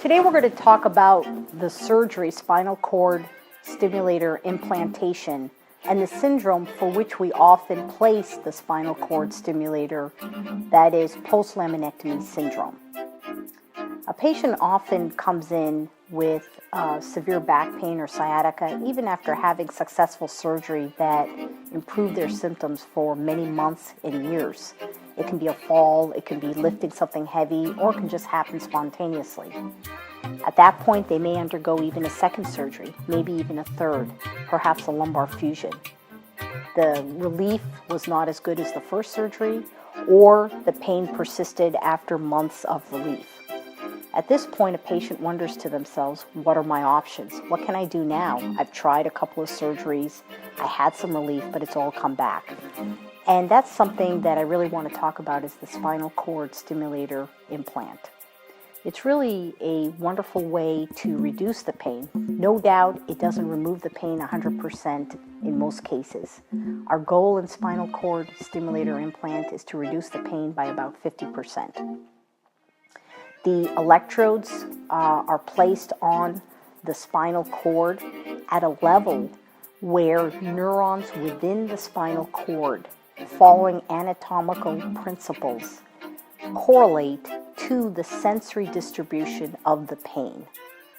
Today we're going to talk about the surgery, spinal cord stimulator implantation, and the syndrome for which we often place the spinal cord stimulator, that is post-laminectomy syndrome. A patient often comes in with severe back pain or sciatica, even after having successful surgery that improved their symptoms for many months and years. It can be a fall, it can be lifting something heavy, or it can just happen spontaneously. At that point, they may undergo even a second surgery, maybe even a third, perhaps a lumbar fusion. The relief was not as good as the first surgery, or the pain persisted after months of relief. At this point, a patient wonders to themselves, what are my options? What can I do now? I've tried a couple of surgeries, I had some relief, but it's all come back. And that's something that I really want to talk about, is the spinal cord stimulator implant. It's really a wonderful way to reduce the pain. No doubt it doesn't remove the pain 100% in most cases. Our goal in spinal cord stimulator implant is to reduce the pain by about 50%. The electrodes are placed on the spinal cord at a level where neurons within the spinal cord, following anatomical principles, correlate to the sensory distribution of the pain.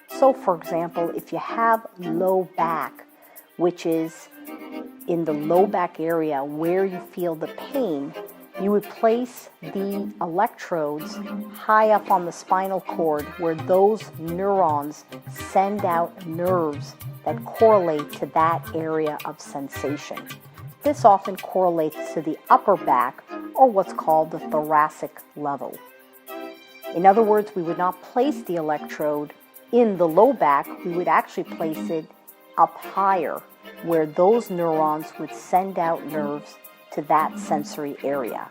So, for example, if you have low back, which is in the low back area where you feel the pain, you would place the electrodes high up on the spinal cord where those neurons send out nerves that correlate to that area of sensation. This often correlates to the upper back, or what's called the thoracic level. In other words, we would not place the electrode in the low back, we would actually place it up higher, where those neurons would send out nerves to that sensory area.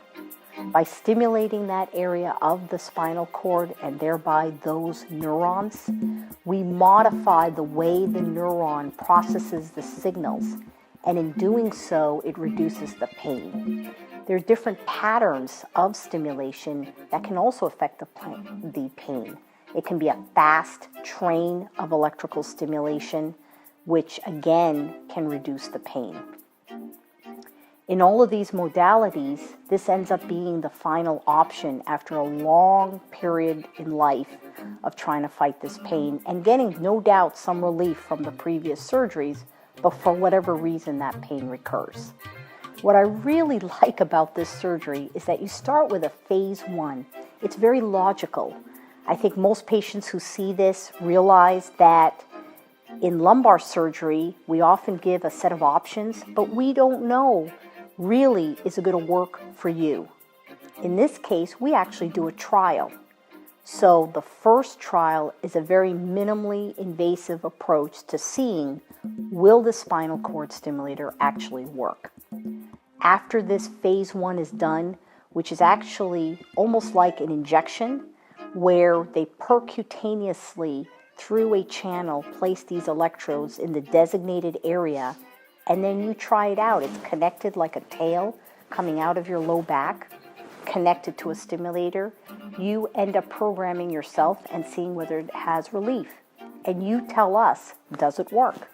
By stimulating that area of the spinal cord and thereby those neurons, we modify the way the neuron processes the signals, and in doing so, it reduces the pain. There are different patterns of stimulation that can also affect the pain. It can be a fast train of electrical stimulation, which again can reduce the pain. In all of these modalities, this ends up being the final option after a long period in life of trying to fight this pain and getting, no doubt, some relief from the previous surgeries, but for whatever reason that pain recurs. What I really like about this surgery is that you start with a phase 1. It's very logical. I think most patients who see this realize that in lumbar surgery, we often give a set of options, but we don't know really is it going to work for you. In this case, we actually do a trial. So the first trial is a very minimally invasive approach to seeing, will the spinal cord stimulator actually work? After this phase 1 is done, which is actually almost like an injection, where they percutaneously, through a channel, place these electrodes in the designated area, and then you try it out. It's connected like a tail coming out of your low back, connected to a stimulator. You end up programming yourself and seeing whether it has relief. And you tell us, does it work?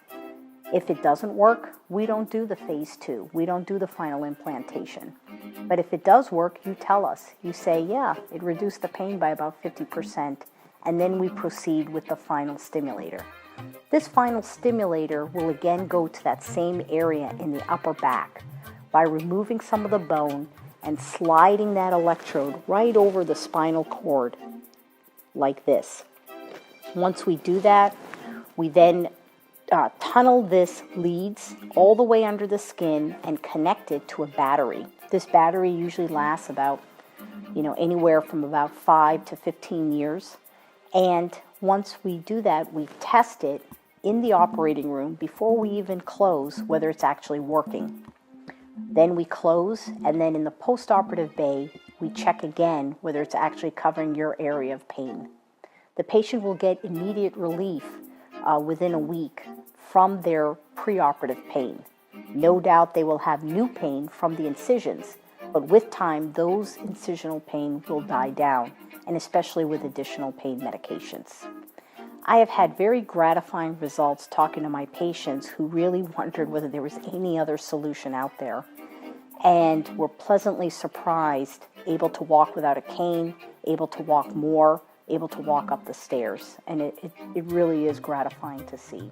If it doesn't work, we don't do the phase 2. We don't do the final implantation. But if it does work, you tell us. You say, yeah, it reduced the pain by about 50%, and then we proceed with the final stimulator. This final stimulator will again go to that same area in the upper back by removing some of the bone and sliding that electrode right over the spinal cord like this. Once we do that, we then tunnel this leads all the way under the skin and connect it to a battery. This battery usually lasts about, anywhere from about 5 to 15 years. And once we do that, we test it in the operating room before we even close whether it's actually working. Then we close, and then in the post-operative bay, we check again whether it's actually covering your area of pain. The patient will get immediate relief within a week from their preoperative pain. No doubt they will have new pain from the incisions, but with time, those incisional pain will die down, and especially with additional pain medications. I have had very gratifying results talking to my patients who really wondered whether there was any other solution out there, and were pleasantly surprised, able to walk without a cane, able to walk more, able to walk up the stairs, and it really is gratifying to see.